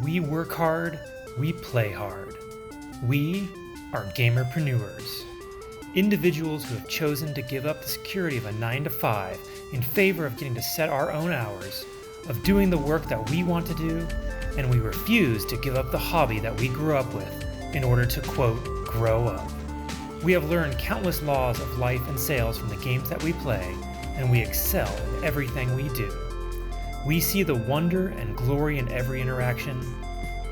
We work hard, we play hard. We are gamerpreneurs. Individuals who have chosen to give up the security of a 9-to-5 in favor of getting to set our own hours, of doing the work that we want to do, and we refuse to give up the hobby that we grew up with in order to, quote, grow up. We have learned countless laws of life and sales from the games that we play, and we excel in everything we do. We see the wonder and glory in every interaction.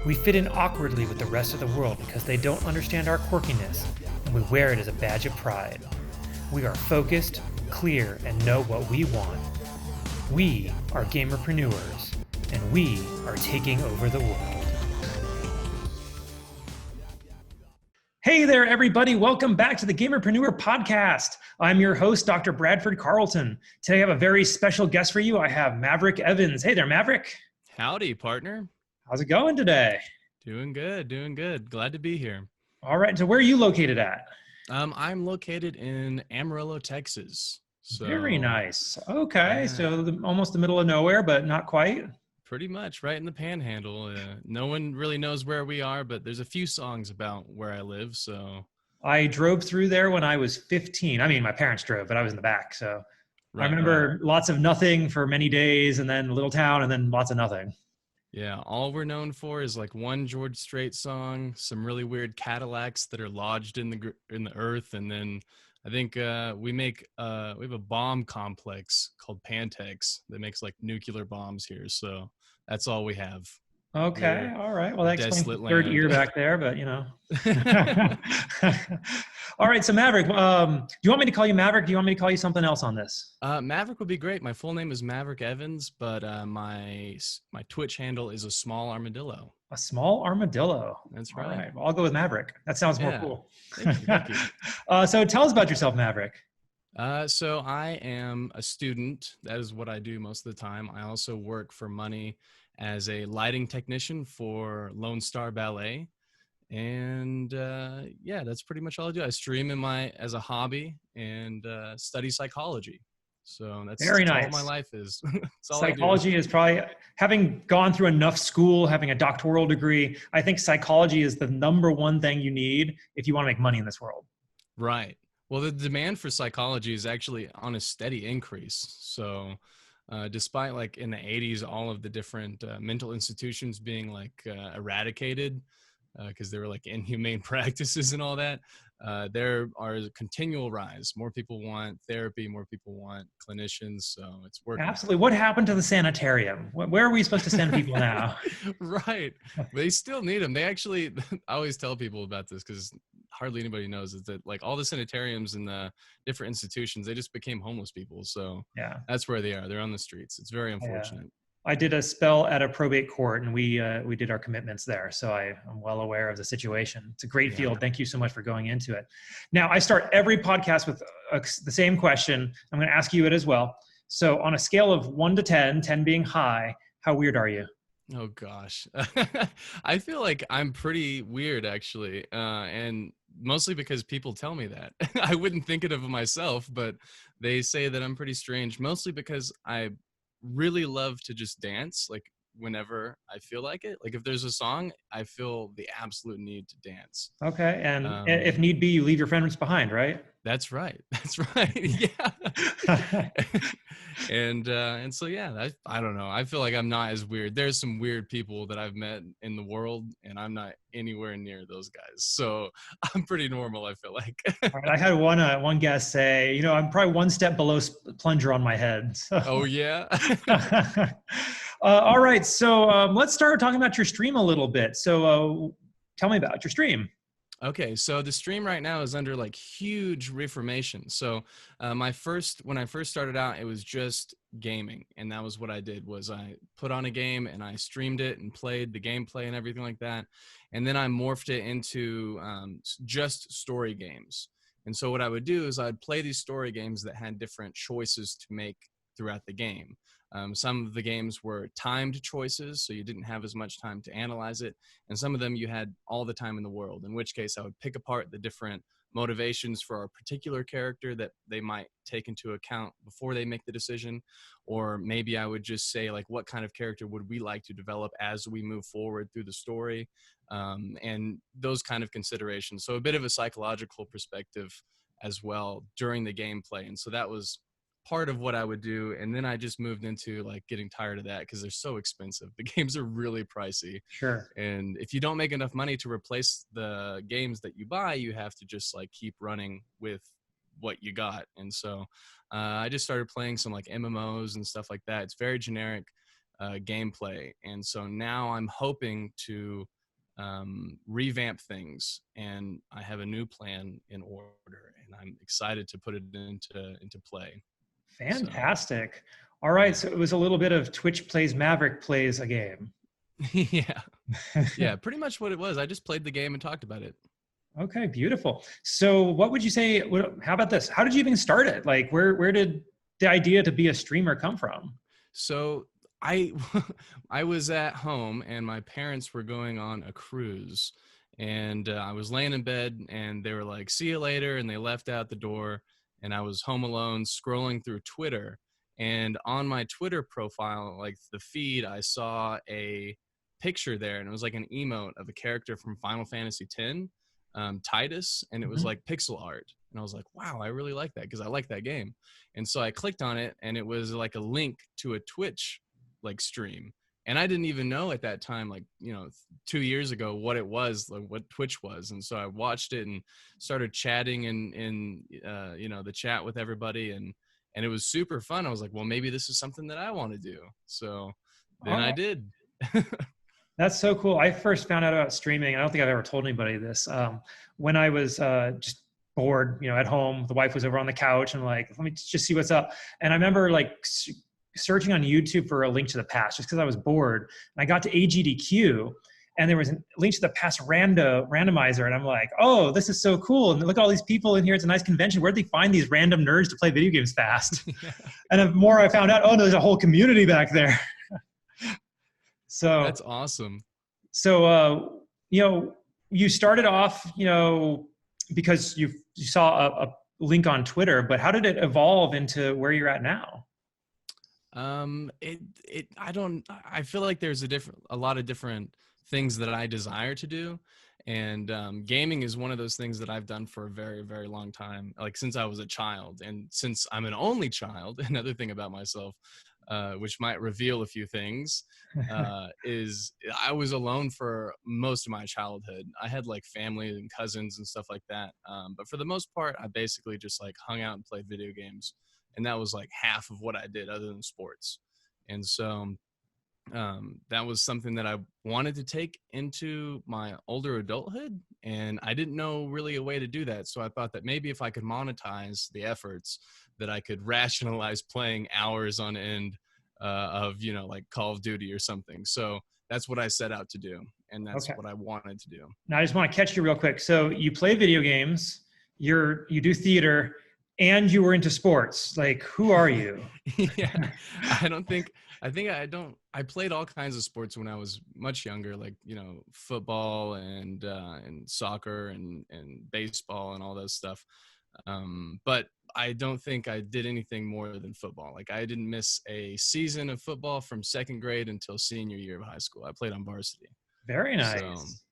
We fit in awkwardly with the rest of the world because they don't understand our quirkiness, and we wear it as a badge of pride. We are focused, clear, and know what we want. We are gamerpreneurs, and we are taking over the world. Hey there, everybody. Welcome back to the Gamerpreneur Podcast. I'm your host, Dr. Bradford Carlton. Today I have a very special guest for you. I have Maverick Evans. Hey there, Maverick. Howdy, partner. How's it going today? Doing good. Glad to be here. All right. So where are you located at? I'm located in Amarillo, Texas. So, very nice. Okay. Yeah. So almost the middle of nowhere, but not quite. Pretty much right in the panhandle. No one really knows where we are, but there's a few songs about where I live. So I drove through there when I was 15. I mean, my parents drove, but I was in the back. So right, I remember lots of nothing for many days, and then a little town, and then lots of nothing. Yeah, all we're known for is like one George Strait song, some really weird Cadillacs that are lodged in the earth, and then I think we have a bomb complex called Pantex that makes like nuclear bombs here. So that's all we have. Okay. All right. Well, that explains the third ear back there, but you know. All right. So Maverick, do you want me to call you Maverick? Do you want me to call you something else on this? Maverick would be great. My full name is Maverick Evans, but my Twitch handle is ASmallArmadillo. A small armadillo. That's right. All right. Well, I'll go with Maverick. That sounds more cool. Thank you. So tell us about yourself, Maverick. So I am a student. That is what I do most of the time. I also work for money as a lighting technician for Lone Star Ballet. And that's pretty much all I do. I stream as a hobby and study psychology. So that's very nice. All my life is. Psychology is probably, having gone through enough school, having a doctoral degree, I think psychology is the number one thing you need if you want to make money in this world. Right. Well, the demand for psychology is actually on a steady increase. So despite like in the 80s, all of the different mental institutions being like eradicated because they were like inhumane practices and all that, there are a continual rise. More people want therapy, more people want clinicians. So it's working. Absolutely. What happened to the sanitarium? Where are we supposed to send people now? Right. They still need them. They actually, I always tell people about this because hardly anybody knows is that like all the sanitariums and the different institutions, they just became homeless people. So yeah, that's where they are. They're on the streets. It's very unfortunate. I did a spell at a probate court, and we did our commitments there. So I'm well aware of the situation. It's a great field. Thank you so much for going into it. Now, I start every podcast with the same question. I'm going to ask you it as well. So on a scale of 1 to 10, 10 being high, how weird are you? Oh, gosh. I feel like I'm pretty weird, actually. And mostly because people tell me that. I wouldn't think it of myself, but they say that I'm pretty strange, mostly because I really love to just dance like whenever I feel like it. Like if there's a song, I feel the absolute need to dance. Okay. And if need be, you leave your friends behind, right? That's right. Yeah. And so, yeah, I don't know. I feel like I'm not as weird. There's some weird people that I've met in the world, and I'm not anywhere near those guys. So I'm pretty normal, I feel like. All right, I had one guest say, I'm probably one step below plunger on my head. So. Oh, yeah. All right. So let's start talking about your stream a little bit. So tell me about your stream. Okay, so the stream right now is under like huge reformation. So when I first started out, it was just gaming, and that was what I did. Was I put on a game and I streamed it and played the gameplay and everything like that, and then I morphed it into just story games. And so what I would do is I'd play these story games that had different choices to make throughout the game. Some of the games were timed choices, so you didn't have as much time to analyze it. And some of them you had all the time in the world, in which case I would pick apart the different motivations for a particular character that they might take into account before they make the decision. Or maybe I would just say, like, what kind of character would we like to develop as we move forward through the story? And those kind of considerations. So a bit of a psychological perspective as well during the gameplay. And so that was part of what I would do. And then I just moved into like getting tired of that because they're so expensive. The games are really pricey. Sure. And if you don't make enough money to replace the games that you buy, you have to just like keep running with what you got. And so I just started playing some like MMOs and stuff like that. It's very generic gameplay. And so now I'm hoping to revamp things, and I have a new plan in order, and I'm excited to put it into play. Fantastic. All right. So it was a little bit of Twitch plays Maverick plays a game. Yeah, pretty much what it was. I just played the game and talked about it. Okay, beautiful. So what would you say, how about this? How did you even start it? Like where did the idea to be a streamer come from? So I was at home and my parents were going on a cruise, and I was laying in bed and they were like, see you later. And they left out the door, and I was home alone scrolling through Twitter. And on my Twitter profile, like the feed, I saw a picture there, and it was like an emote of a character from Final Fantasy X, Titus, and it was like pixel art. And I was like, wow, I really like that because I like that game. And so I clicked on it, and it was like a link to a Twitch like stream. And I didn't even know at that time, like, 2 years ago, what it was, like what Twitch was. And so I watched it and started chatting in the chat with everybody. And it was super fun. I was like, well, maybe this is something that I want to do. So then I did. That's so cool. I first found out about streaming. I don't think I've ever told anybody this. When I was just bored, at home, the wife was over on the couch and like, let me just see what's up. And I remember like searching on YouTube for a link to the past just because I was bored. And I got to AGDQ and there was a link to the past randomizer. And I'm like, oh, this is so cool. And look at all these people in here. It's a nice convention. Where'd they find these random nerds to play video games fast? Yeah. And the more I found out, oh, no, there's a whole community back there. So that's awesome. So, you started off, because you saw a link on Twitter, but how did it evolve into where you're at now? I feel like there's a lot of different things that I desire to do. And gaming is one of those things that I've done for a very, very long time, like since I was a child. And since I'm an only child, another thing about myself, which might reveal a few things, is I was alone for most of my childhood. I had like family and cousins and stuff like that. But for the most part, I basically just like hung out and played video games. And that was like half of what I did other than sports. And so that was something that I wanted to take into my older adulthood. And I didn't know really a way to do that. So I thought that maybe if I could monetize the efforts, that I could rationalize playing hours on end of, like Call of Duty or something. So that's what I set out to do. And that's what I wanted to do. Now I just want to catch you real quick. So you play video games, you do theater, and you were into sports. Like, who are you? Yeah, I played all kinds of sports when I was much younger, like, football and soccer and baseball and all that stuff. But I don't think I did anything more than football. Like, I didn't miss a season of football from second grade until senior year of high school. I played on varsity. Very nice.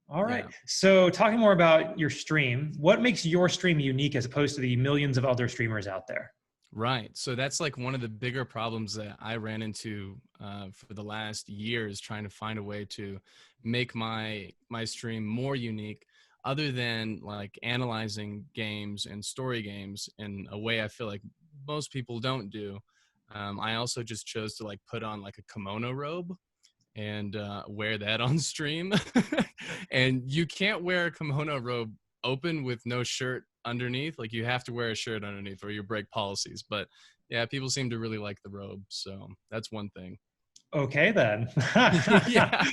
All right. Yeah. So talking more about your stream, what makes your stream unique as opposed to the millions of other streamers out there? Right. So that's like one of the bigger problems that I ran into for the last years, trying to find a way to make my stream more unique, other than like analyzing games and story games in a way I feel like most people don't do. I also just chose to like put on like a kimono robe and wear that on stream. And you can't wear a kimono robe open with no shirt underneath. Like, you have to wear a shirt underneath or you break policies. But yeah, people seem to really like the robe. So that's one thing. Okay, then. Yeah.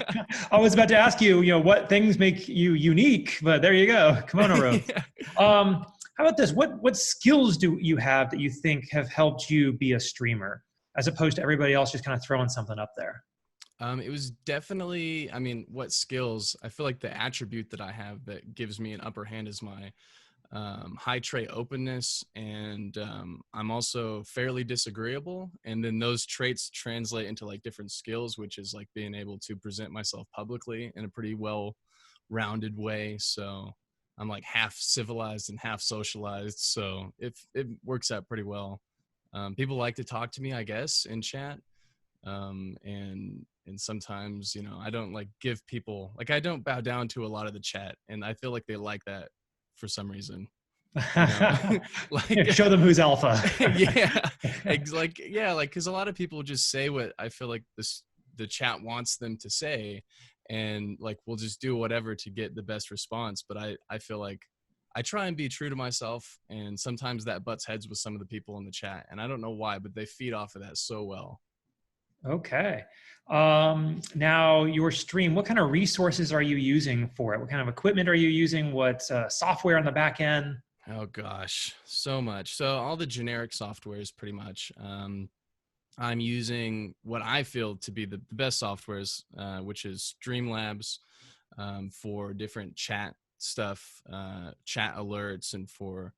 I was about to ask you, what things make you unique, but there you go. Kimono robe. Yeah. How about this? What skills do you have that you think have helped you be a streamer? as opposed to everybody else just kind of throwing something up there? It was definitely, I mean, what skills? I feel like the attribute that I have that gives me an upper hand is my high trait openness, and I'm also fairly disagreeable. And then those traits translate into like different skills, which is like being able to present myself publicly in a pretty well-rounded way. So I'm like half civilized and half socialized. So it works out pretty well. People like to talk to me, I guess, in chat. And sometimes, I don't like give people, like, I don't bow down to a lot of the chat, and I feel like they like that for some reason, like Show them who's alpha. yeah, like because a lot of people just say what I feel like the chat wants them to say, and like we'll just do whatever to get the best response. But I feel like I try and be true to myself, and sometimes that butts heads with some of the people in the chat, and I don't know why, but they feed off of that so well. Okay. Now your stream, what kind of resources are you using for it? What kind of equipment are you using? What software on the back end? Oh gosh, so much. So all the generic softwares pretty much. I'm using what I feel to be the best softwares, which is Streamlabs, for different chat stuff, chat alerts, and for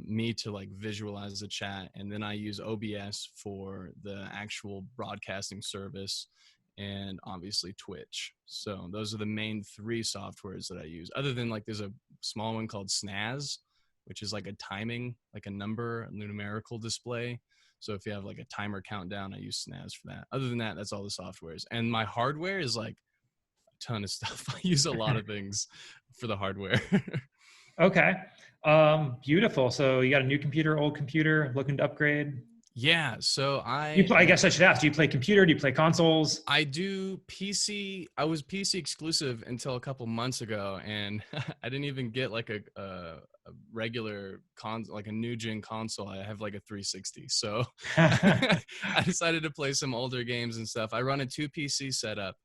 me to like visualize the chat. And then I use OBS for the actual broadcasting service, and obviously Twitch. So those are the main three softwares that I use, other than like there's a small one called Snaz, which is like a timing, like a numerical display. So if you have like a timer countdown, I use Snaz for that. Other than that, that's all the softwares. And my hardware is like a ton of stuff. I use a lot of things for the hardware. Okay. Beautiful. So you got a new computer, old computer, looking to upgrade? Yeah. So I guess I should ask, do you play computer? Do you play consoles? I do PC. I was PC exclusive until a couple months ago, and I didn't even get like a regular like a new gen console. I have like a 360. So I decided to play some older games and stuff. I run a 2 PC setup.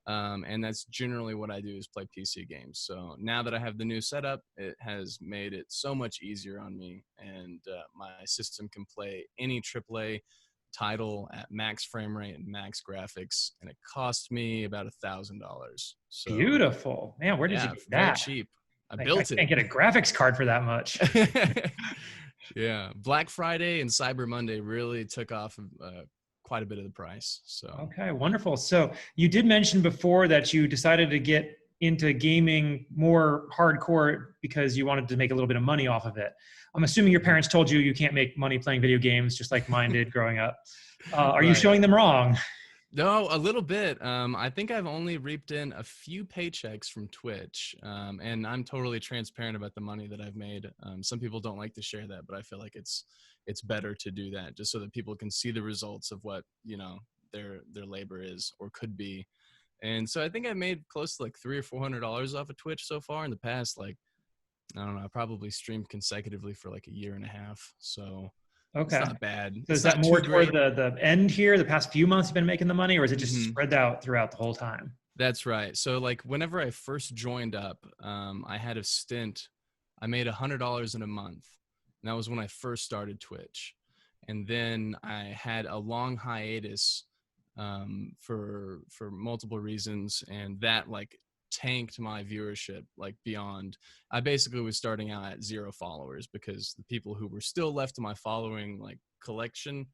And that's generally what I do, is play PC games. So now that I have the new setup, it has made it so much easier on me, and my system can play any AAA title at max frame rate and max graphics, and it cost me about $1,000. So beautiful, man. Where did you get very that? cheap. I Like, built I can't get a graphics card for that much. Yeah, Black Friday and Cyber Monday really took off quite a bit of the price. So okay, wonderful. So you did mention before that you decided to get into gaming more hardcore because you wanted to make a little bit of money off of it. I'm assuming your parents told you you can't make money playing video games, just like mine did growing up. Are you showing them wrong? No, a little bit. I think I've only reaped in a few paychecks from Twitch, and I'm totally transparent about the money that I've made. Some people don't like to share that, but I feel like it's better to do that, just so that people can see the results of what their labor is or could be. And so I think I made close to like $300 or $400 off of Twitch so far in the past. Like, I don't know, I probably streamed consecutively for like a year and a half. So okay, it's not bad. So is that more toward the end here, the past few months you've been making the money, or is it just spread out throughout the whole time? That's right. So like whenever I first joined up, I had a stint. I made $100 in a month. And that was when I first started Twitch. And then I had a long hiatus for multiple reasons, and that like tanked my viewership like beyond. I basically was starting out at 0 followers because the people who were still left in my following like collection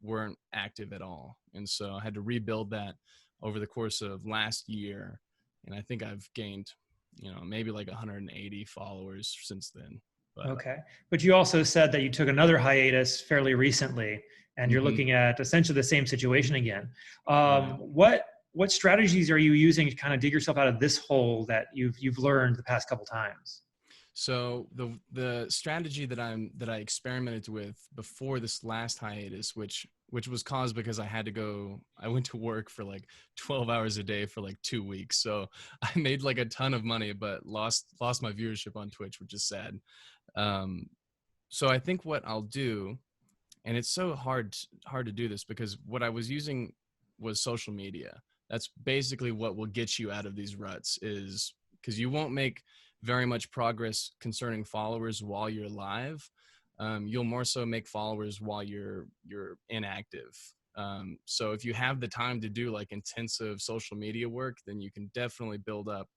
weren't active at all. And so I had to rebuild that over the course of last year, and I think I've gained maybe like 180 followers since then. But, okay, but you also said that you took another hiatus fairly recently, and you're looking at essentially the same situation again. What strategies are you using to kind of dig yourself out of this hole that you've learned the past couple times? So the strategy that I experimented with before this last hiatus, which was caused because I went to work for like 12 hours a day for like 2 weeks. So I made like a ton of money, but lost my viewership on Twitch, which is sad. So I think what I'll do, and it's so hard to do this because what I was using was social media. That's basically what will get you out of these ruts, is because you won't make very much progress concerning followers while you're live. You'll more so make followers while you're inactive. So if you have the time to do like intensive social media work, then you can definitely build up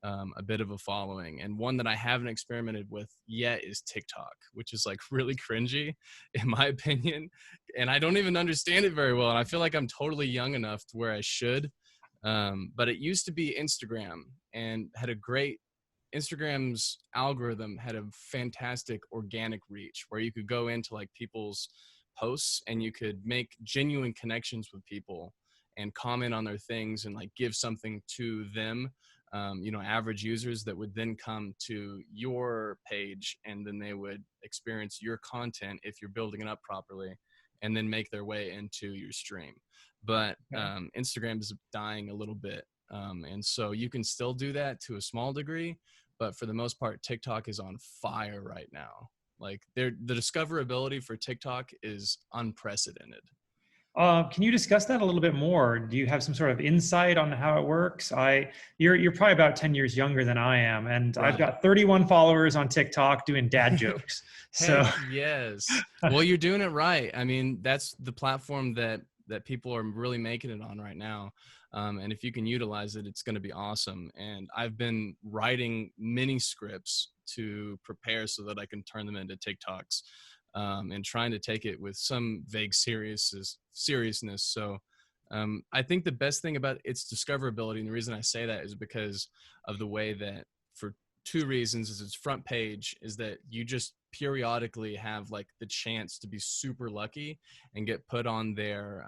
a bit of a following. And one that I haven't experimented with yet is TikTok, which is like really cringy in my opinion. And I don't even understand it very well. And I feel like I'm totally young enough to where I should. But it used to be Instagram and had a great Instagram's algorithm had a fantastic organic reach where you could go into like people's posts and you could make genuine connections with people and comment on their things and like give something to them, average users that would then come to your page and then they would experience your content if you're building it up properly and then make their way into your stream. But Instagram is dying a little bit. And so you can still do that to a small degree, but for the most part, TikTok is on fire right now. Like the discoverability for TikTok is unprecedented. Can you discuss that a little bit more? Do you have some sort of insight on how it works? You're probably about 10 years younger than I am, and right. I've got 31 followers on TikTok doing dad jokes. So yes, well, you're doing it right. I mean, that's the platform that people are really making it on right now. And if you can utilize it, it's going to be awesome. And I've been writing mini scripts to prepare so that I can turn them into TikToks, and trying to take it with some vague seriousness. So I think the best thing about its discoverability, and the reason I say that is because of the way that, for two reasons, is its front page is that you just periodically have like the chance to be super lucky and get put on their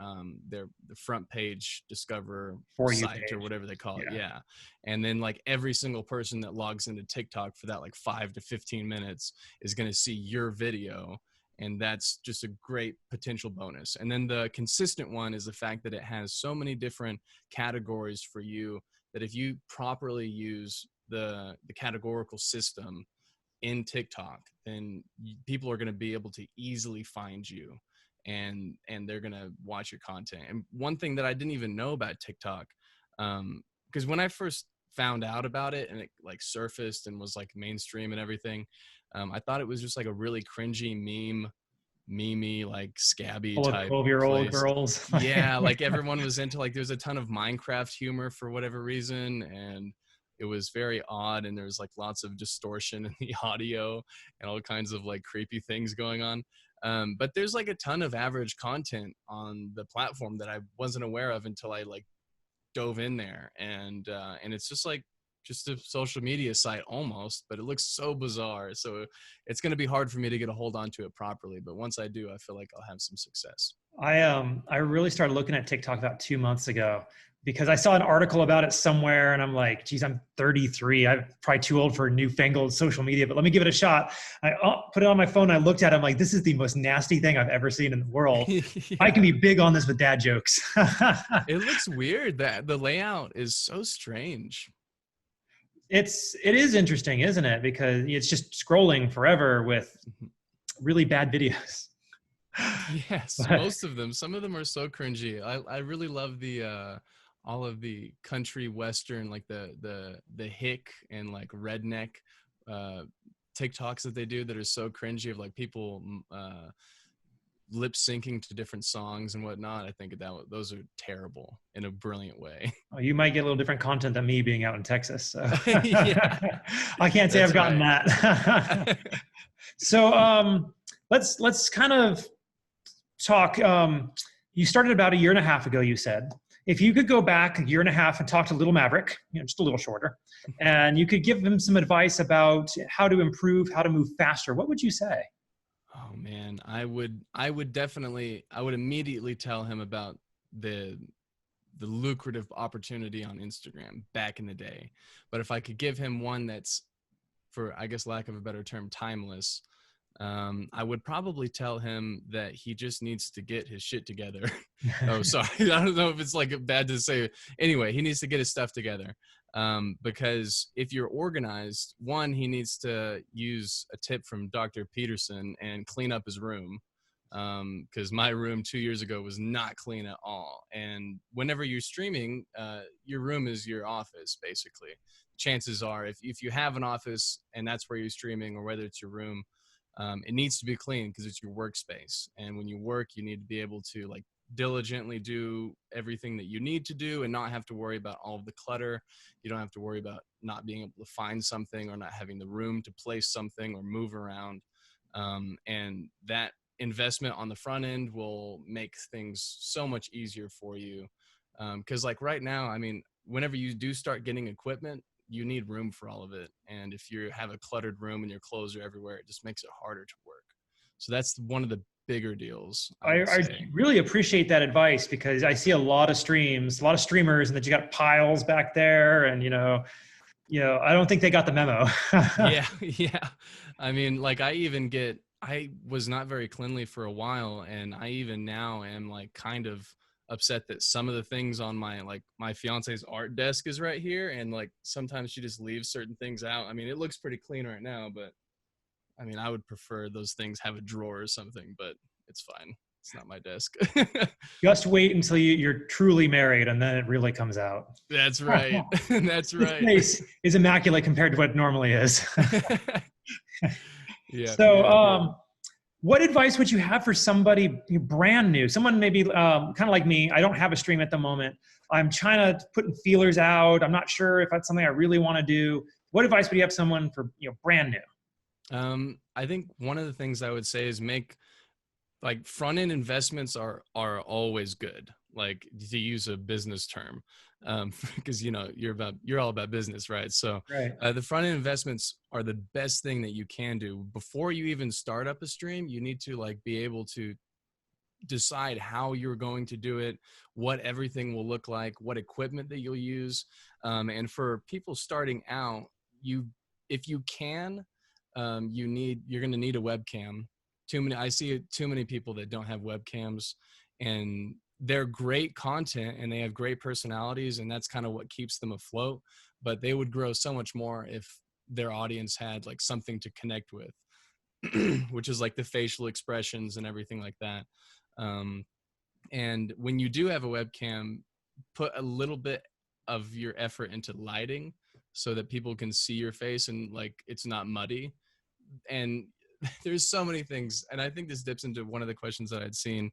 the front page discover site page, or whatever they call it. Yeah. And then like every single person that logs into TikTok for that like 5 to 15 minutes is going to see your video. And that's just a great potential bonus. And then the consistent one is the fact that it has so many different categories for you that if you properly use the categorical system in TikTok, then people are going to be able to easily find you and they're going to watch your content. And one thing that I didn't even know about TikTok, because when I first found out about it and it like surfaced and was like mainstream and everything, I thought it was just like a really cringy memey, like scabby type 12-year-old girls. Yeah, like everyone was into like, there's a ton of Minecraft humor for whatever reason, and it was very odd, and there's like lots of distortion in the audio and all kinds of like creepy things going on. But there's like a ton of average content on the platform that I wasn't aware of until I like dove in there, and it's just a social media site almost, but it looks so bizarre. So it's going to be hard for me to get a hold onto it properly. But once I do, I feel like I'll have some success. I really started looking at TikTok about 2 months ago because I saw an article about it somewhere and I'm like, geez, I'm 33. I'm probably too old for newfangled social media, but let me give it a shot. I put it on my phone. I looked at it. I'm like, this is the most nasty thing I've ever seen in the world. Yeah. I can be big on this with dad jokes. It looks weird. That the layout is so strange. It is interesting, isn't it? Because it's just scrolling forever with really bad videos. Yes, most of them. Some of them are so cringy. I really love the all of the country western, like the hick and like redneck TikToks that they do that are so cringy, of like people lip syncing to different songs and whatnot. I think those are terrible in a brilliant way. Oh, you might get a little different content than me being out in Texas. So. Yeah, I can't say I've gotten that. So let's kind of talk. You started about 1.5 years ago, you said. If you could go back 1.5 years and talk to little Maverick, just a little shorter, and you could give him some advice about how to improve, how to move faster, what would you say? Oh man, I would immediately tell him about the lucrative opportunity on Instagram back in the day. But if I could give him one that's, for I guess lack of a better term, timeless, I would probably tell him that he just needs to get his shit together. Oh, sorry. I don't know if it's like bad to say. Anyway, he needs to get his stuff together. Because if you're organized, one, he needs to use a tip from Dr. Peterson and clean up his room. Because my room 2 years ago was not clean at all. And whenever you're streaming, your room is your office, basically. Chances are, if you have an office and that's where you're streaming, or whether it's your room, it needs to be clean because it's your workspace. And when you work, you need to be able to like diligently do everything that you need to do and not have to worry about all of the clutter. You don't have to worry about not being able to find something or not having the room to place something or move around. And that investment on the front end will make things so much easier for you. Because like right now, I mean, whenever you do start getting equipment, you need room for all of it. And if you have a cluttered room and your clothes are everywhere, it just makes it harder to work. So that's one of the bigger deals, I would I say. really appreciate that advice, because I see a lot of streamers, and that you got piles back there, and I don't think they got the memo. Yeah, yeah. I mean, like I was not very cleanly for a while, and I even now am like kind of upset that some of the things on my fiance's art desk is right here, and like sometimes she just leaves certain things out. I mean, it looks pretty clean right now, but I mean, I would prefer those things have a drawer or something, but it's fine. It's not my desk. Just wait until you're truly married, and then it really comes out. That's right. That's This right. place is immaculate compared to what it normally is. Yeah. So, Yeah. what advice would you have for somebody brand new? Someone maybe kind of like me. I don't have a stream at the moment. I'm trying to put feelers out. I'm not sure if that's something I really want to do. What advice would you have someone for brand new? I think one of the things I would say is make like front end investments are always good, like to use a business term, because you're all about business, right? So Right. the front end investments are the best thing that you can do before you even start up a stream. You need to like be able to decide how you're going to do it, what everything will look like, what equipment that you'll use. And for people starting out, if you can, you're going to need a webcam. I see too many people that don't have webcams, and they're great content and they have great personalities, and that's kind of what keeps them afloat. But they would grow so much more if their audience had like something to connect with, which is like the facial expressions and everything like that. And when you do have a webcam, put a little bit of your effort into lighting so that people can see your face and like it's not muddy. And there's so many things, and I think this dips into one of the questions that I'd seen,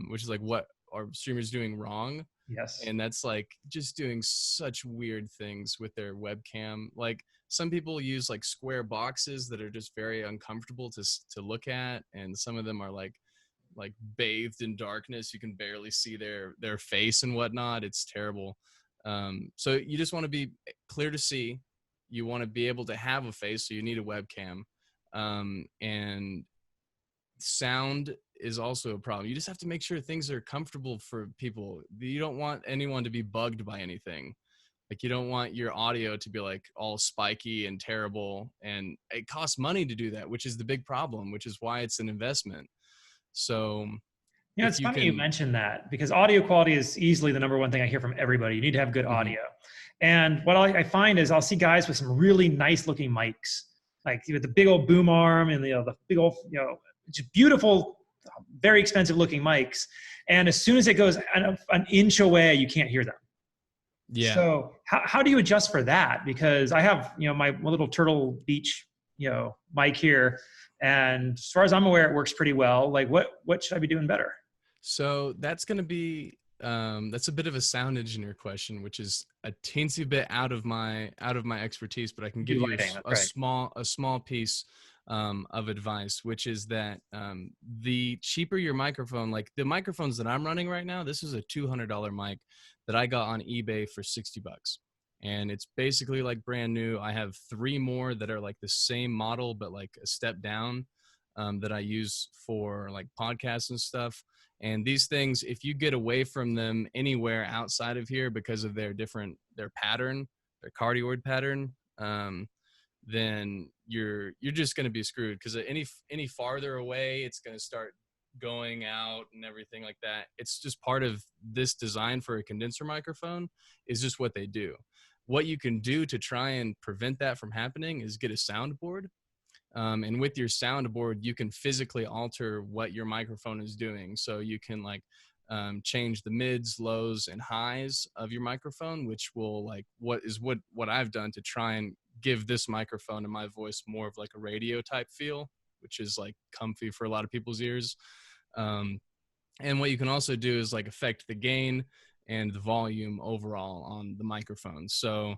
which is like, what are streamers doing wrong? Yes. And that's like just doing such weird things with their webcam. Like some people use like square boxes that are just very uncomfortable to look at, and some of them are like bathed in darkness. You can barely see their face and whatnot. It's terrible. So you just want to be clear to see. You want to be able to have a face, so you need a webcam. And sound is also a problem. You just have to make sure things are comfortable for people. You don't want anyone to be bugged by anything. Like you don't want your audio to be like all spiky and terrible, and it costs money to do that, which is the big problem, which is why it's an investment. So if It's you funny you can, mentioned that, because audio quality is easily the number one thing I hear from everybody. You need to have good Mhm. audio. And what I find is I'll see guys with some really nice looking mics, like with the big old boom arm and the big old, just beautiful, very expensive looking mics. And as soon as it goes an inch away, you can't hear them. Yeah. So how do you adjust for that? Because I have, my little Turtle Beach, mic here. And as far as I'm aware, it works pretty well. Like what should I be doing better? So that's going to be, that's a bit of a sound engineer question, which is a teensy bit out of my expertise, but I can give Do you lighting, that's a right. small piece of advice, which is that the cheaper your microphone, like the microphones that I'm running right now, this is a $200 mic that I got on eBay for $60. And it's basically like brand new. I have 3 more that are like the same model, but like a step down, that I use for like podcasts and stuff. And these things, if you get away from them anywhere outside of here because of their pattern, their cardioid pattern, then you're just going to be screwed, because any farther away, it's going to start going out and everything like that. It's just part of this design for a condenser microphone is just what they do. What you can do to try and prevent that from happening is get a soundboard. And with your soundboard, you can physically alter what your microphone is doing. So you can like change the mids, lows, and highs of your microphone, which will like what I've done to try and give this microphone and my voice more of like a radio type feel, which is like comfy for a lot of people's ears. And what you can also do is like affect the gain and the volume overall on the microphone. So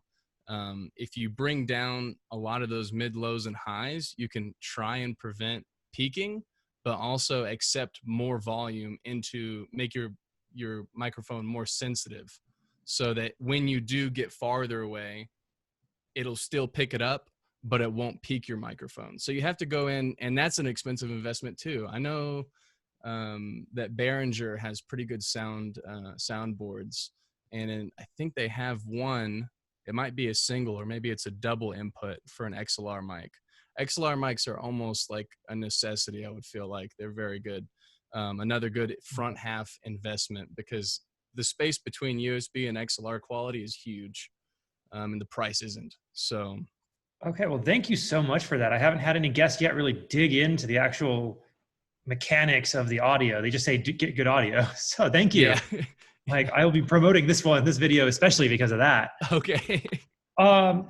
if you bring down a lot of those mid, lows, and highs, you can try and prevent peaking, but also accept more volume into make your microphone more sensitive, so that when you do get farther away, it'll still pick it up, but it won't peak your microphone. So you have to go in, and that's an expensive investment too. I know that Behringer has pretty good soundboards, and I think they have one. It might be a single, or maybe it's a double input for an XLR mic. XLR mics are almost like a necessity. I would feel like they're very good. Another good front half investment, because the space between USB and XLR quality is huge, and the price isn't. So Okay, well, thank you so much for that. I haven't had any guests yet really dig into the actual mechanics of the audio. They just say get good audio. So thank you. yeah. Like, I will be promoting this video, especially because of that. Okay.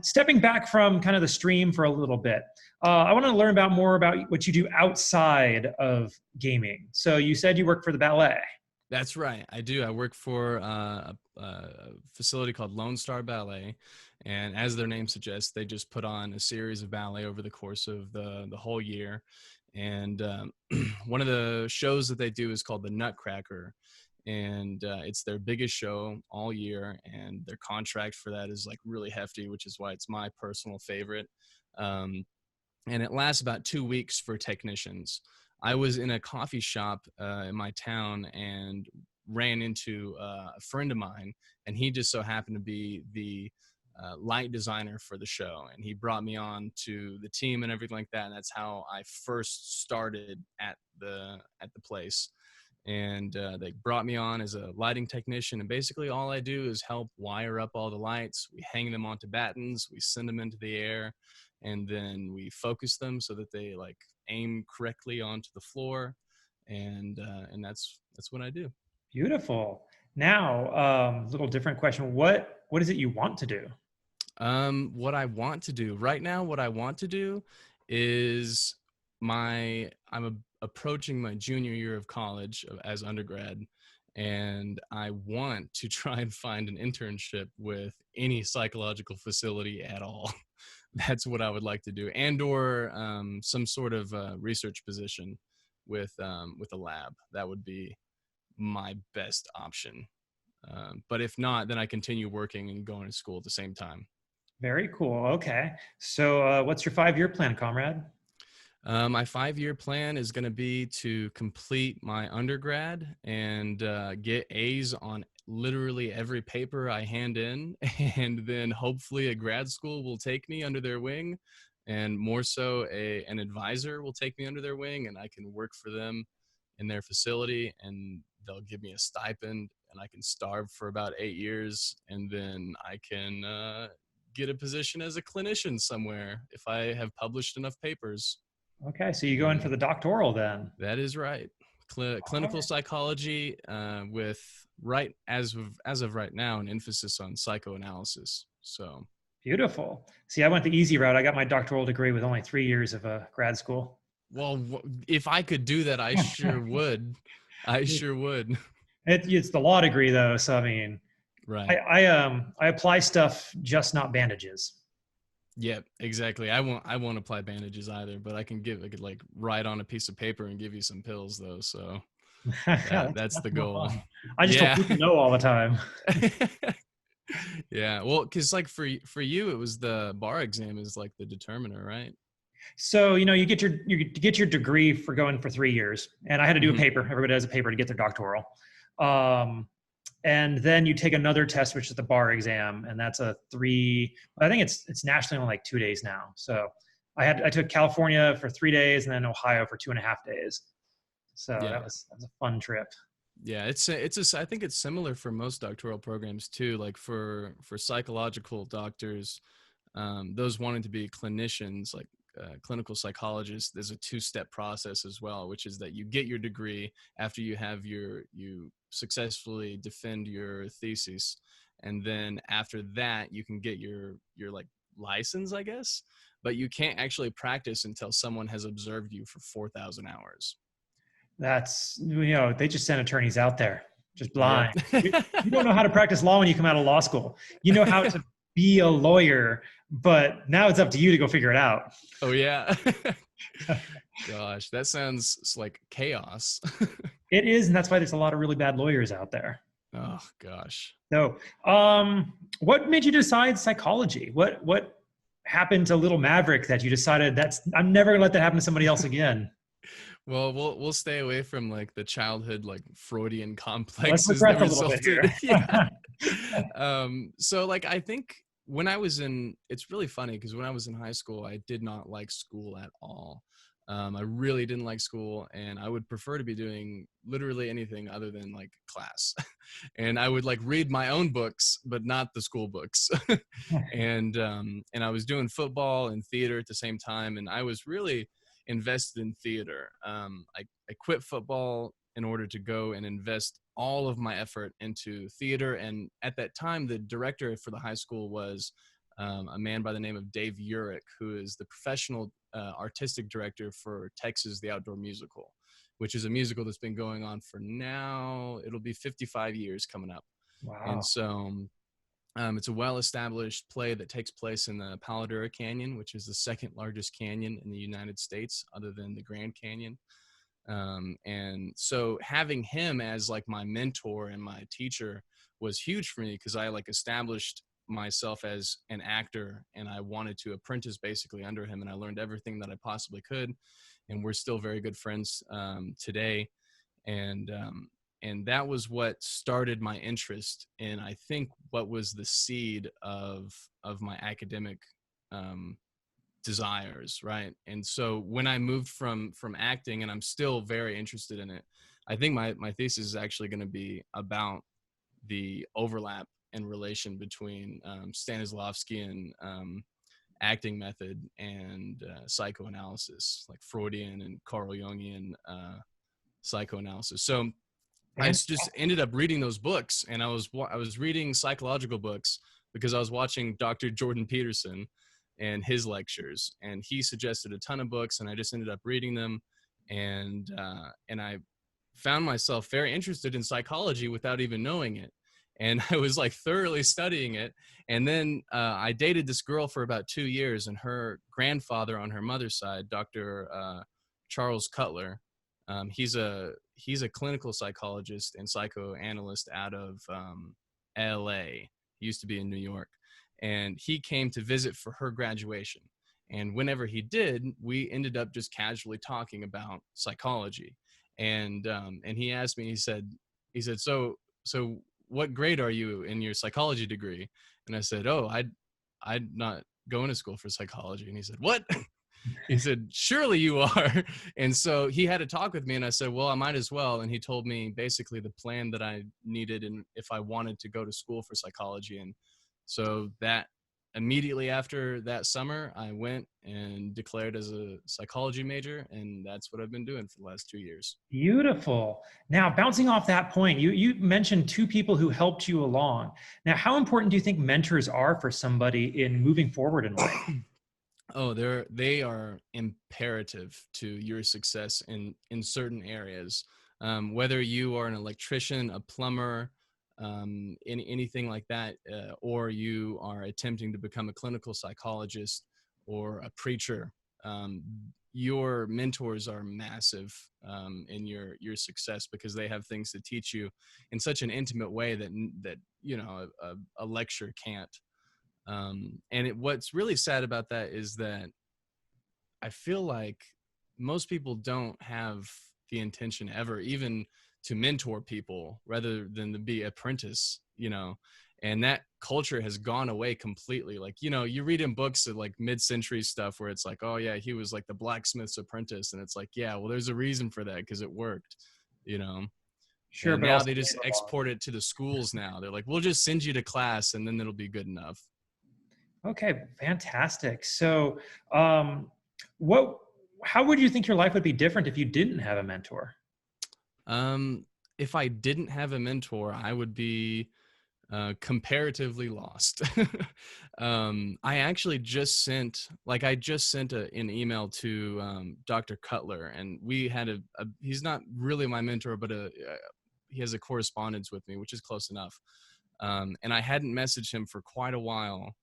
Stepping back from kind of the stream for a little bit, I want to learn more about what you do outside of gaming. So you said you work for the ballet. That's right. I do. I work for a facility called Lone Star Ballet. And as their name suggests, they just put on a series of ballet over the course of the whole year. And one of the shows that they do is called the Nutcracker. And it's their biggest show all year. And their contract for that is like really hefty, which is why it's my personal favorite. And it lasts about 2 weeks for technicians. I was in a coffee shop in my town and ran into a friend of mine, and he just so happened to be the light designer for the show, and he brought me on to the team and everything like that. And that's how I first started at the place. And they brought me on as a lighting technician, and basically all I do is help wire up all the lights. We hang them onto battens, we send them into the air, and then we focus them so that they like aim correctly onto the floor. And that's what I do. Beautiful. Now, little different question. What is it you want to do? What I want to do right now, what I want to do is approaching my junior year of college as undergrad, and I want to try and find an internship with any psychological facility at all. That's what I would like to do, and or some sort of research position with a lab. That would be my best option. But if not, then I continue working and going to school at the same time. Very cool. Okay. So what's your 5-year plan, comrade? My 5-year plan is going to be to complete my undergrad and get A's on literally every paper I hand in. And then hopefully a grad school will take me under their wing, and more so an advisor will take me under their wing, and I can work for them in their facility, and they'll give me a stipend, and I can starve for about 8 years. And then I can get a position as a clinician somewhere if I have published enough papers. Okay, so you go in for the doctoral then. That is right. Clinical psychology with as of right now, an emphasis on psychoanalysis. So beautiful. See, I went the easy route. I got my doctoral degree with only 3 years of grad school. Well, if I could do that, I sure would. I sure would. It's the law degree though, so I mean, right. I apply stuff, just not bandages. Yeah, exactly. I won't apply bandages either, but I could like write on a piece of paper and give you some pills though. So that's the goal. I just tell people no all the time. Yeah, well, because like for you, it was the bar exam is like the determiner, right? So you get your degree for going for 3 years, and I had to do a paper. Everybody does a paper to get their doctoral, and then you take another test, which is the bar exam, and that's I think it's nationally only like 2 days now. So I took California for 3 days, and then Ohio for 2.5 days. So yeah. that was a fun trip. Yeah, I think it's similar for most doctoral programs too. Like for psychological doctors, those wanting to be clinicians, like clinical psychologists, there's a 2-step process as well, which is that you get your degree after you successfully defend your thesis, and then after that you can get your like license, I guess, but you can't actually practice until someone has observed you for 4,000 hours. They just send attorneys out there, just blind. Yep. You don't know how to practice law when you come out of law school. You know how to be a lawyer, but now it's up to you to go figure it out. Oh yeah. Gosh, that sounds like chaos. It is, and that's why there's a lot of really bad lawyers out there. Oh gosh. So, what made you decide psychology? What happened to little Maverick that you decided I'm never gonna let that happen to somebody else again? Well, we'll stay away from like the childhood like Freudian Let's complexes regress that a little bit here. resulted. Yeah. So like I think it's really funny because when I was in high school, I did not like school at all. I really didn't like school, and I would prefer to be doing literally anything other than like class. And I would like read my own books, but not the school books. And I was doing football and theater at the same time, and I was really invested in theater. I quit football in order to go and invest all of my effort into theater. And at that time, the director for the high school was a man by the name of Dave Urich, who is the professional artistic director for Texas the Outdoor Musical, which is a musical that's been going on for now, it'll be 55 years coming up. Wow. And so it's a well-established play that takes place in the Palo Duro Canyon, which is the second largest canyon in the United States other than the Grand Canyon. And so having him as like my mentor and my teacher was huge for me because I like established myself as an actor, and I wanted to apprentice basically under him, and I learned everything that I possibly could, and we're still very good friends today. And that was what started my interest in, I think, what was the seed of my academic desires, right? And so when I moved from acting, and I'm still very interested in it, I think my thesis is actually going to be about the overlap and relation between Stanislavskian acting method and psychoanalysis, like Freudian and Carl Jungian psychoanalysis. So I just ended up reading those books, and I was reading psychological books because I was watching Dr. Jordan Peterson and his lectures, and he suggested a ton of books, and I just ended up reading them, and I found myself very interested in psychology without even knowing it. And I was like thoroughly studying it. And then I dated this girl for about 2 years, and her grandfather on her mother's side, Dr. Charles Cutler, he's a clinical psychologist and psychoanalyst out of LA. He used to be in New York. And he came to visit for her graduation. And whenever he did, we ended up just casually talking about psychology. And he asked me, he said, so what grade are you in your psychology degree? And I said, oh, I'd not going to school for psychology. And he said, what? He said, surely you are. And so he had a talk with me, and I said, well, I might as well. And he told me basically the plan that I needed and if I wanted to go to school for psychology. And so that immediately after that summer, I went and declared as a psychology major, and that's what I've been doing for the last 2 years. Beautiful. Now, bouncing off that point, you mentioned two people who helped you along. Now, how important do you think mentors are for somebody in moving forward in life? Oh, they are imperative to your success in certain areas. Whether you are an electrician, a plumber, anything like that, or you are attempting to become a clinical psychologist or a preacher, your mentors are massive in your success because they have things to teach you in such an intimate way that a lecture can't. And what's really sad about that is that I feel like most people don't have the intention ever even to mentor people rather than to be apprentice, and that culture has gone away completely. Like, you read in books of like mid-century stuff where it's like, oh yeah, he was like the blacksmith's apprentice. And it's like, yeah, well, there's a reason for that because it worked, Sure. And but now they just export it to the schools now. They're like, we'll just send you to class and then it'll be good enough. Okay, fantastic. So how would you think your life would be different if you didn't have a mentor? If I didn't have a mentor, I would be comparatively lost. I actually just sent an email to Dr. Cutler, and we had he's not really my mentor, but he has a correspondence with me, which is close enough. And I hadn't messaged him for quite a while.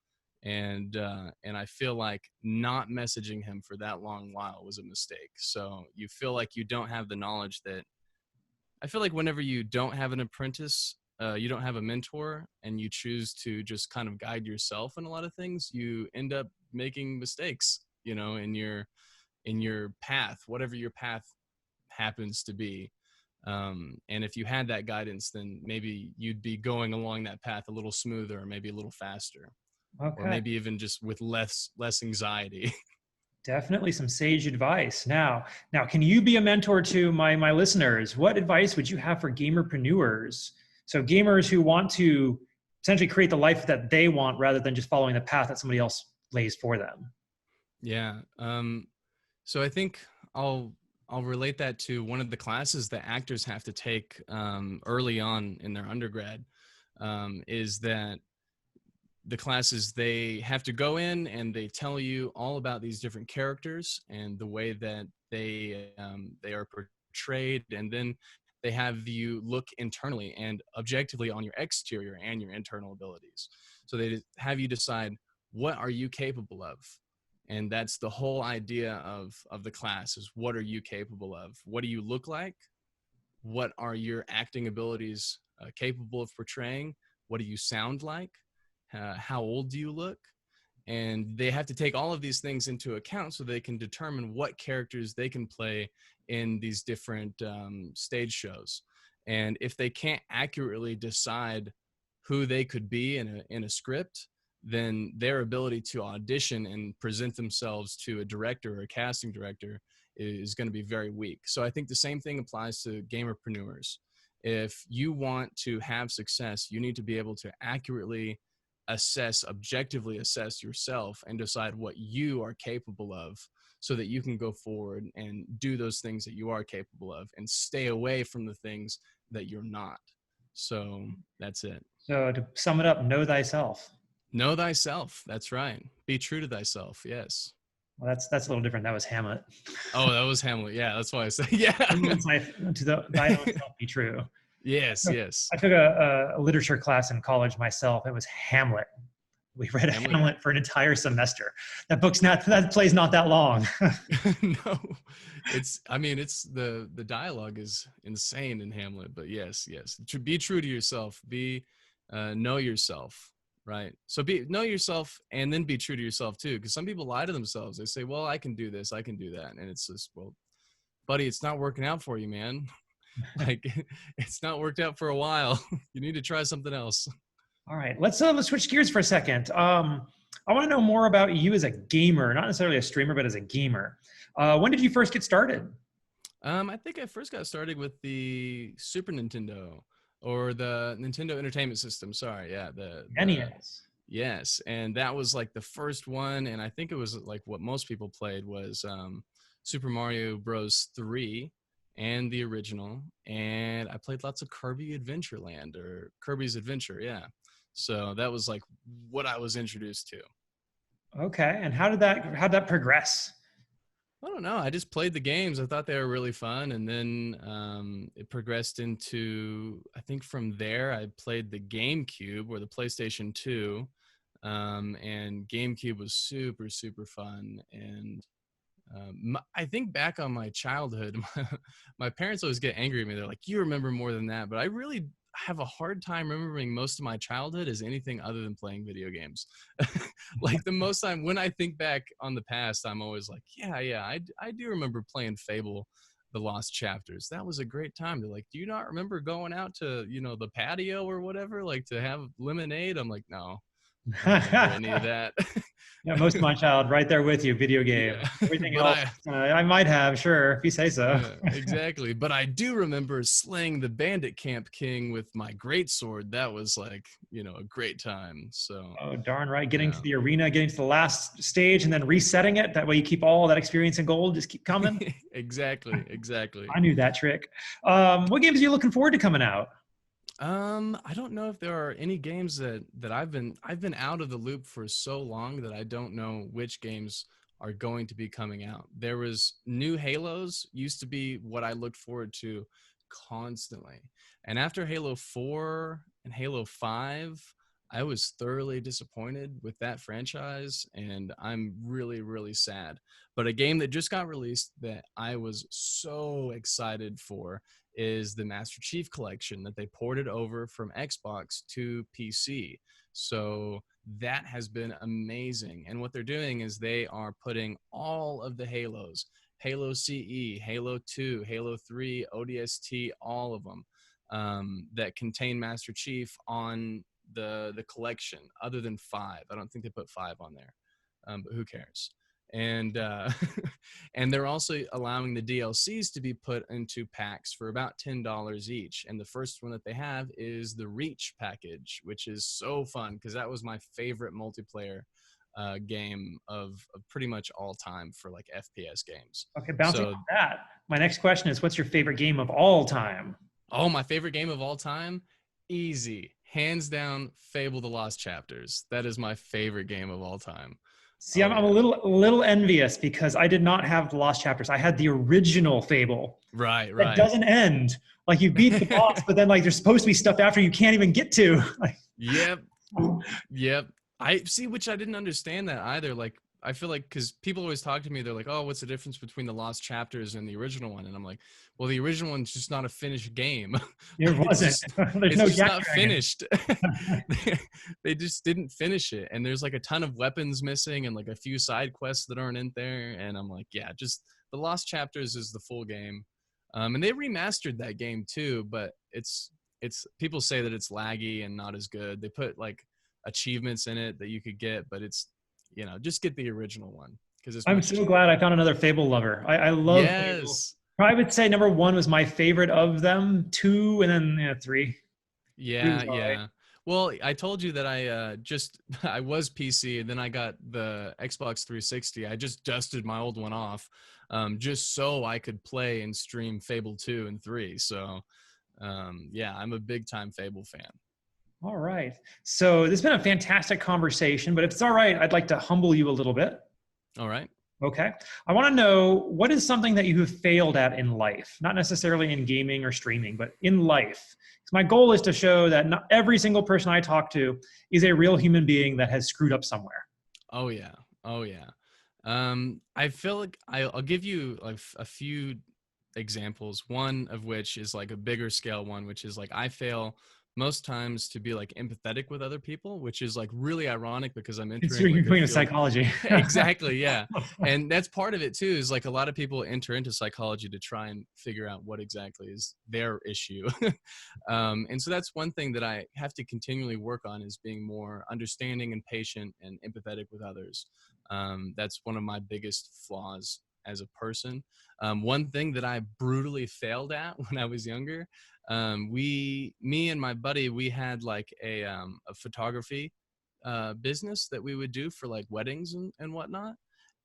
And I feel like not messaging him for that long while was a mistake. So you feel like you don't have the knowledge that I feel like whenever you don't have an apprentice, you don't have a mentor, and you choose to just kind of guide yourself in a lot of things, you end up making mistakes, in your path, whatever your path happens to be. And if you had that guidance, then maybe you'd be going along that path a little smoother, or maybe a little faster, or maybe even just with less anxiety. Definitely some sage advice. Now, can you be a mentor to my listeners? What advice would you have for gamerpreneurs? So gamers who want to essentially create the life that they want rather than just following the path that somebody else lays for them. Yeah. So I think I'll relate that to one of the classes that actors have to take early on in their undergrad, is that the classes, they have to go in and they tell you all about these different characters and the way that they are portrayed, and then they have you look internally and objectively on your exterior and your internal abilities. So they have you decide, what are you capable of? And that's the whole idea of the class, is what are you capable of? What do you look like? What are your acting abilities capable of portraying? What do you sound like? How old do you look? And they have to take all of these things into account so they can determine what characters they can play in these different stage shows. And if they can't accurately decide who they could be in a script, then their ability to audition and present themselves to a director or a casting director is going to be very weak. So I think the same thing applies to gamerpreneurs. If you want to have success, you need to be able to accurately objectively assess yourself and decide what you are capable of, so that you can go forward and do those things that you are capable of and stay away from the things that you're not. So that's it. So to sum it up, know thyself. Know thyself. That's right. Be true to thyself. Yes. Well, that's a little different. That was Hamlet. Oh, that was Hamlet. Yeah, that's why I said, yeah. To thy own self be true. Yes, yes. I took a literature class in college myself. It was Hamlet. We read Hamlet for an entire semester. That play's not that long. No, the dialogue is insane in Hamlet, but yes. To be true to yourself, know yourself, right? So know yourself and then be true to yourself too. Because some people lie to themselves. They say, well, I can do this, I can do that. And it's just, well, buddy, it's not working out for you, man. Like, it's not worked out for a while. You need to try something else. All right, let's switch gears for a second. I want to know more about you as a gamer, not necessarily a streamer, but as a gamer. When did you first get started? I think I first got started with the Super Nintendo, or the Nintendo Entertainment System. Sorry, yeah, the NES. Yes, and that was like the first one, and I think it was like what most people played was Super Mario Bros. 3. And the original, and I played lots of Kirby Adventure Land, or Kirby's Adventure, yeah. So that was like what I was introduced to. Okay, and how'd that progress? I don't know. I just played the games. I thought they were really fun, and then it progressed into, I think from there I played the GameCube or the PlayStation 2, and GameCube was super, super fun. And I think back on my childhood, my parents always get angry at me. They're like, you remember more than that. But I really have a hard time remembering most of my childhood as anything other than playing video games. Like the most time when I think back on the past, I'm always like, yeah, I do remember playing Fable, The Lost Chapters. That was a great time. They're like, do you not remember going out to, the patio or whatever, like to have lemonade? I'm like, no. I don't remember any of that. Yeah, most of my child right there with you, video game. Yeah. Everything else, I might have, sure, if you say so. Yeah, exactly. But I do remember slaying the Bandit Camp King with my greatsword. That was like, a great time. So. Oh, darn right. Getting to the arena, getting to the last stage, and then resetting it. That way you keep all that experience in gold, just keep coming. Exactly. I knew that trick. What games are you looking forward to coming out? I don't know if there are any games that I've been out of the loop for so long that I don't know which games are going to be coming out. There was new Halos used to be what I looked forward to constantly. And after Halo 4 and Halo 5, I was thoroughly disappointed with that franchise, and I'm really, really sad. But a game that just got released that I was so excited for is the Master Chief Collection that they ported over from Xbox to PC. So that has been amazing. And what they're doing is they are putting all of the Halos, Halo CE, Halo 2, Halo 3, ODST, all of them that contain Master Chief on the collection, other than 5. I don't think they put 5 on there, but who cares? And and they're also allowing the DLCs to be put into packs for about $10 each. And the first one that they have is the Reach package, which is so fun because that was my favorite multiplayer game of pretty much all time for like FPS games. Okay, bouncing So, off that, my next question is, what's your favorite game of all time? oh, my favorite game of all time, easy, hands down, Fable: The Lost Chapters. That is my favorite game of all time. See, Oh I'm a yeah. little envious because I did not have the Lost Chapters. I had the original Fable Right, that right. doesn't end. Like you beat the boss, but then like there's supposed to be stuff after you can't even get to. Yep. Yep. I see, which I didn't understand that either. Like, I feel like because people always talk to me, they're like, "Oh, what's the difference between the Lost Chapters and the original one?" And I'm like, "Well, the original one's just not a finished game. There Like, wasn't. There's it's no just Jack not Dragon. finished. They just didn't finish it, and there's like a ton of weapons missing, and like a few side quests that aren't in there. And I'm like, yeah, just the Lost Chapters is the full game. And they remastered that game too, but it's people say that it's laggy and not as good. They put like achievements in it that you could get, but it's, just get the original one because it's I'm much so cheaper. glad I found another Fable lover. I love Fable. Yes. I would say number one was my favorite of them. Two, and then three. Three Yeah, was all right. yeah. Well, I told you that I just I was PC and then I got the Xbox 360. I just dusted my old one off, just so I could play and stream Fable 2 and 3. So, yeah, I'm a big time Fable fan. All right. So this has been a fantastic conversation, but if it's all right, I'd like to humble you a little bit. All right. Okay. I want to know, what is something that you have failed at in life, not necessarily in gaming or streaming, but in life. Because my goal is to show that not every single person I talk to is a real human being that has screwed up somewhere. Oh yeah. Oh yeah. I feel like I'll give you like a few examples. One of which is like a bigger scale one, which is like I fail most times to be like empathetic with other people, which is like really ironic because I'm entering Considering you're like a going to field. psychology. Exactly, yeah. And that's part of it too, is like a lot of people enter into psychology to try and figure out what exactly is their issue. And so that's one thing that I have to continually work on, is being more understanding and patient and empathetic with others. That's one of my biggest flaws as a person. One thing that I brutally failed at when I was younger, me and my buddy, we had like a photography business that we would do for like weddings and whatnot.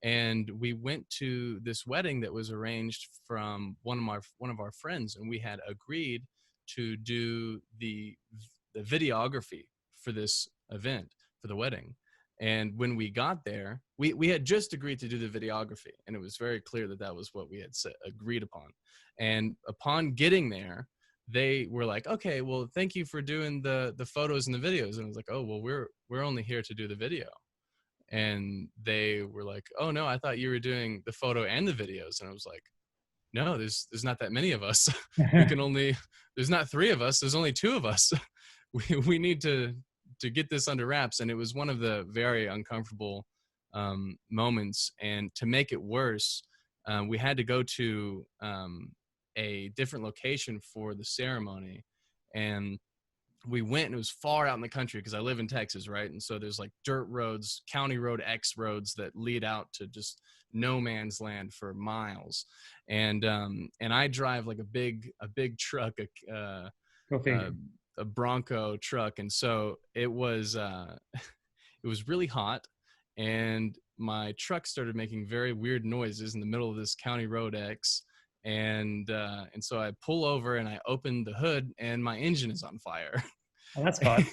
And we went to this wedding that was arranged from one of our friends, and we had agreed to do the videography for this event, for the wedding. And when we got there, we had just agreed to do the videography, and it was very clear that that was what we had agreed upon. And upon getting there, they were like, okay, well, thank you for doing the photos and the videos. And I was like, oh, well, we're only here to do the video. And they were like, oh no, I thought you were doing the photo and the videos. And I was like, no, there's not that many of us. There's not 3 of us, there's only 2 of us. We need to get this under wraps. And it was one of the very uncomfortable moments. And to make it worse, we had to go to a different location for the ceremony. And we went, and it was far out in the country because I live in Texas, right? And so there's like dirt roads, county road X roads that lead out to just no man's land for miles. And I drive like a big truck, Go figure. a Bronco truck. And so it was it was really hot, and my truck started making very weird noises in the middle of this county road X. And so I pull over and I open the hood and my engine is on fire. Oh, that's fun.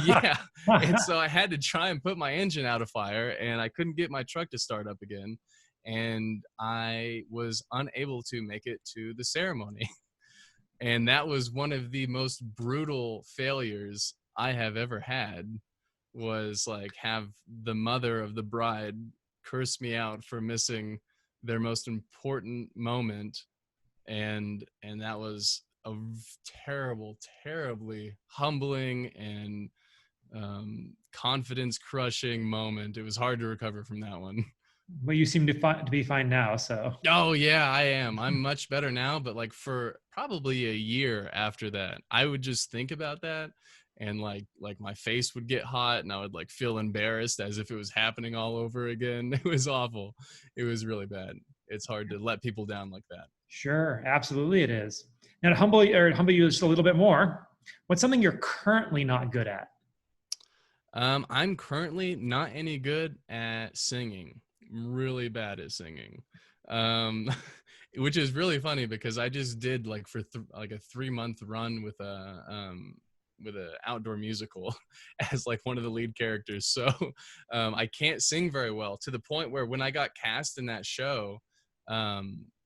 Yeah. And so I had to try and put my engine out of fire, and I couldn't get my truck to start up again. And I was unable to make it to the ceremony. And that was one of the most brutal failures I have ever had, was like have the mother of the bride curse me out for missing their most important moment. And that was a terribly humbling and confidence crushing moment. It was hard to recover from that one. Well, you seem to be fine now, so. Oh yeah, I am. I'm much better now, but like for probably a year after that, I would just think about that, and like my face would get hot and I would like feel embarrassed as if it was happening all over again. It was awful. It was really bad. It's hard to let people down like that. Sure, absolutely it is. Now to humble you just a little bit more, what's something you're currently not good at? I'm currently not any good at singing. I'm really bad at singing, which is really funny because I just did like for like a 3-month run with a outdoor musical as like one of the lead characters. So I can't sing very well, to the point where when I got cast in that show,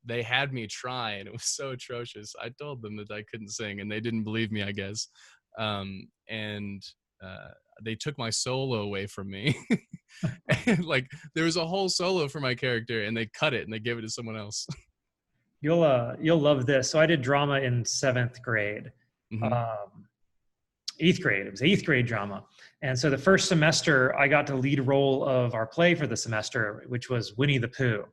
they had me try, and it was so atrocious. I told them that I couldn't sing, and they didn't believe me, I guess. They took my solo away from me. And like there was a whole solo for my character, and they cut it and they gave it to someone else. You'll love this. So I did drama in 7th grade. Mm-hmm. 8th grade. It was 8th grade drama. And so the first semester I got the lead role of our play for the semester, which was Winnie the Pooh.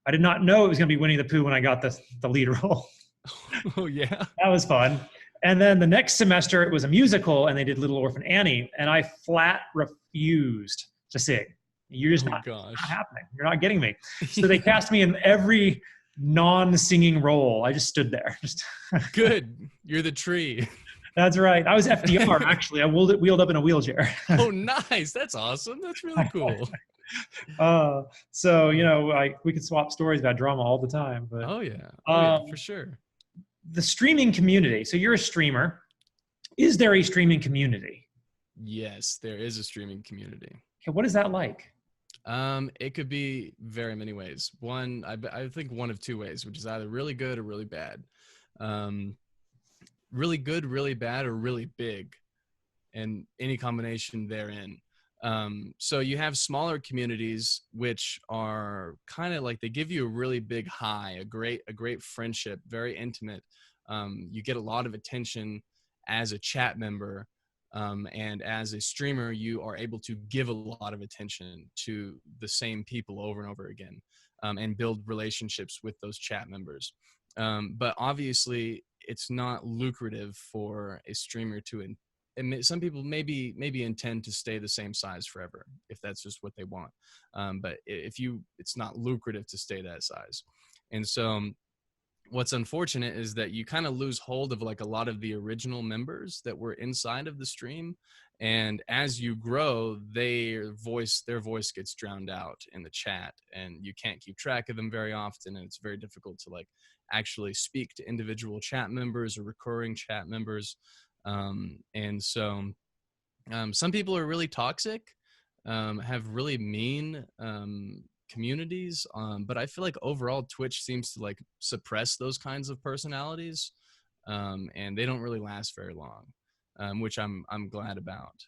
I did not know it was going to be Winnie the Pooh when I got the lead role. Oh yeah. That was fun. And then the next semester it was a musical, and they did Little Orphan Annie, and I flat refused to sing. You're just not happening. You're not getting me. So they cast me in every non-singing role. I just stood there. Good. You're the tree. That's right. I was FDR, actually. I wheeled up in a wheelchair. Oh, nice. That's awesome. That's really cool. So, we could swap stories about drama all the time. But, oh, yeah, for sure. The streaming community. So you're a streamer. Is there a streaming community? Yes, there is a streaming community. Okay, what is that like? It could be very many ways. One, I think one of two ways, which is either really good or really bad. Really good, really bad, or really big, and any combination therein. So you have smaller communities, which are kind of like, they give you a really big high, a great friendship, very intimate. You get a lot of attention as a chat member. And as a streamer, you are able to give a lot of attention to the same people over and over again, and build relationships with those chat members. But obviously, it's not lucrative for a streamer to and some people maybe intend to stay the same size forever if that's just what they want. But it's not lucrative to stay that size. And so what's unfortunate is that you kind of lose hold of like a lot of the original members that were inside of the stream. And as you grow, their voice gets drowned out in the chat, and you can't keep track of them very often. And it's very difficult to like actually speak to individual chat members or recurring chat members. And so some people are really toxic, have really mean communities, but I feel like overall Twitch seems to like suppress those kinds of personalities, and they don't really last very long, which I'm glad about.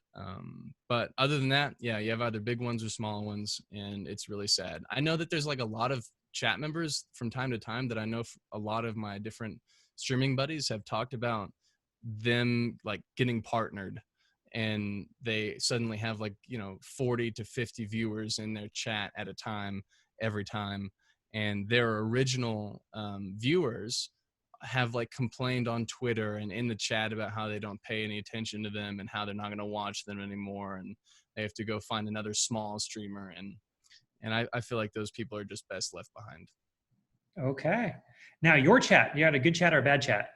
But other than that, yeah, you have either big ones or small ones, and it's really sad. I know that there's like a lot of chat members from time to time that I know a lot of my different streaming buddies have talked about them like getting partnered, and they suddenly have like 40 to 50 viewers in their chat at a time every time, and their original viewers have like complained on Twitter and in the chat about how they don't pay any attention to them and how they're not going to watch them anymore, and they have to go find another small streamer, and I feel like those people are just best left behind. Okay. Now your chat, you had a good chat or a bad chat?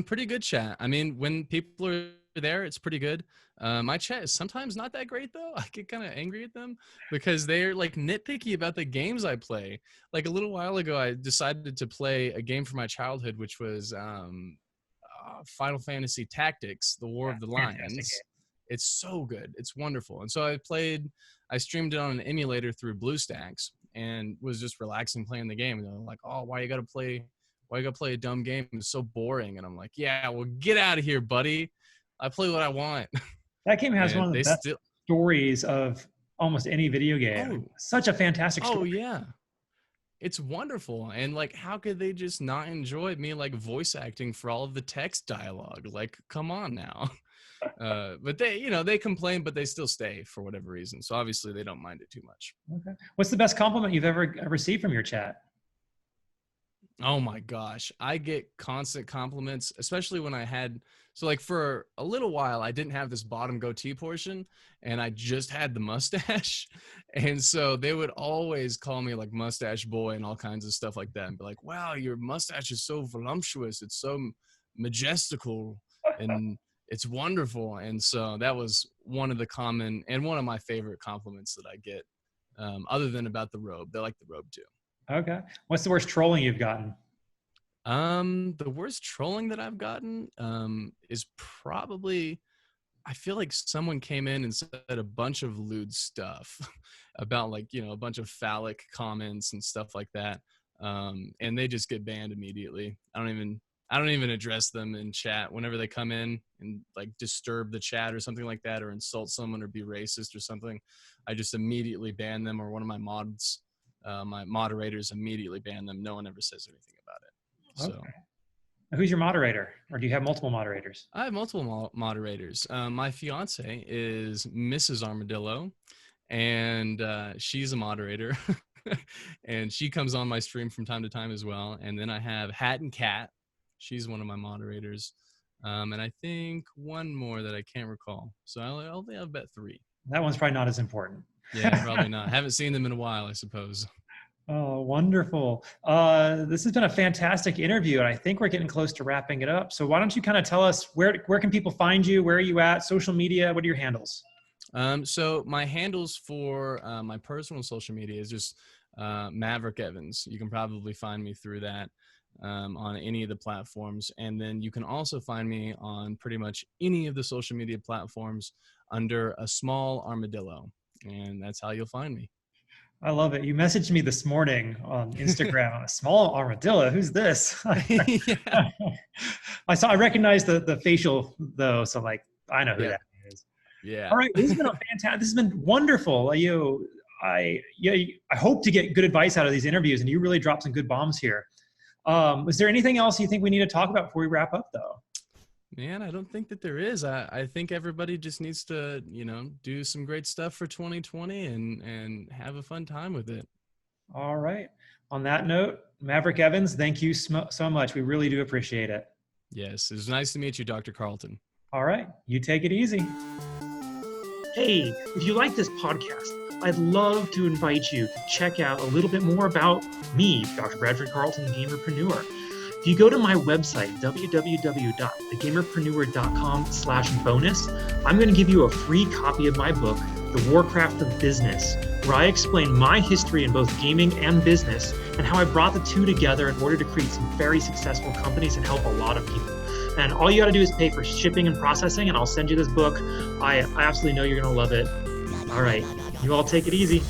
Pretty good chat. I mean, when people are there, it's pretty good. My chat is sometimes not that great though. I get kind of angry at them because they're like nitpicky about the games I play. Like a little while ago, I decided to play a game from my childhood, which was Final Fantasy Tactics: The War of the Lions. It's so good. It's wonderful. And so I streamed it on an emulator through BlueStacks and was just relaxing playing the game. And they're like, "Oh, why you gotta play a dumb game? It's so boring." And I'm like, "Yeah, well, get out of here, buddy. I play what I want." That game has one of the best stories of almost any video game. Such a fantastic story. Oh yeah. It's wonderful. And like, how could they just not enjoy me like voice acting for all of the text dialogue? Like, come on now. But they complain, but they still stay for whatever reason. So obviously they don't mind it too much. Okay. What's the best compliment you've ever received from your chat? Oh my gosh. I get constant compliments, especially when so like for a little while, I didn't have this bottom goatee portion and I just had the mustache. And so they would always call me like mustache boy and all kinds of stuff like that. And be like, "Wow, your mustache is so voluptuous. It's so majestical and it's wonderful." And so that was one of the common and one of my favorite compliments that I get, other than about the robe. They like the robe too. Okay. What's the worst trolling you've gotten? The worst trolling that I've gotten is probably, I feel like someone came in and said a bunch of lewd stuff about like, a bunch of phallic comments and stuff like that. And they just get banned immediately. I don't even address them in chat whenever they come in and like disturb the chat or something like that, or insult someone or be racist or something. I just immediately ban them, or one of my my moderators immediately ban them. No one ever says anything about it. So, okay. Who's your moderator, or do you have multiple moderators? I have multiple moderators. My fiance is Mrs. Armadillo, and she's a moderator, and she comes on my stream from time to time as well. And then I have Hat and Cat. She's one of my moderators. And I think one more that I can't recall. So I only have about 3. That one's probably not as important. Yeah, probably not. Haven't seen them in a while, I suppose. Oh, wonderful. This has been a fantastic interview, and I think we're getting close to wrapping it up. So why don't you kind of tell us where can people find you? Where are you at? Social media? What are your handles? So my handles for my personal social media is just Maverick Evans. You can probably find me through that on any of the platforms. And then you can also find me on pretty much any of the social media platforms under ASmallArmadillo. And that's how you'll find me. I love it. You messaged me this morning on Instagram. A small armadillo. Who's this? Yeah. I recognized the facial though, so like I know who that is. Yeah. All right. This has been this has been wonderful. I hope to get good advice out of these interviews, and you really dropped some good bombs here. Is there anything else you think we need to talk about before we wrap up though? Man, I don't think that there is. I think everybody just needs to, do some great stuff for 2020 and have a fun time with it. All right. On that note, Maverick Evans, thank you so much. We really do appreciate it. Yes, it was nice to meet you, Dr. Carlton. All right. You take it easy. Hey, if you like this podcast, I'd love to invite you to check out a little bit more about me, Dr. Bradford Carlton, Gamerpreneur. If you go to my website, www.thegamerpreneur.com/bonus, I'm going to give you a free copy of my book, The Warcraft of Business, where I explain my history in both gaming and business and how I brought the two together in order to create some very successful companies and help a lot of people. And all you got to do is pay for shipping and processing, and I'll send you this book. I absolutely know you're going to love it. All right, you all take it easy.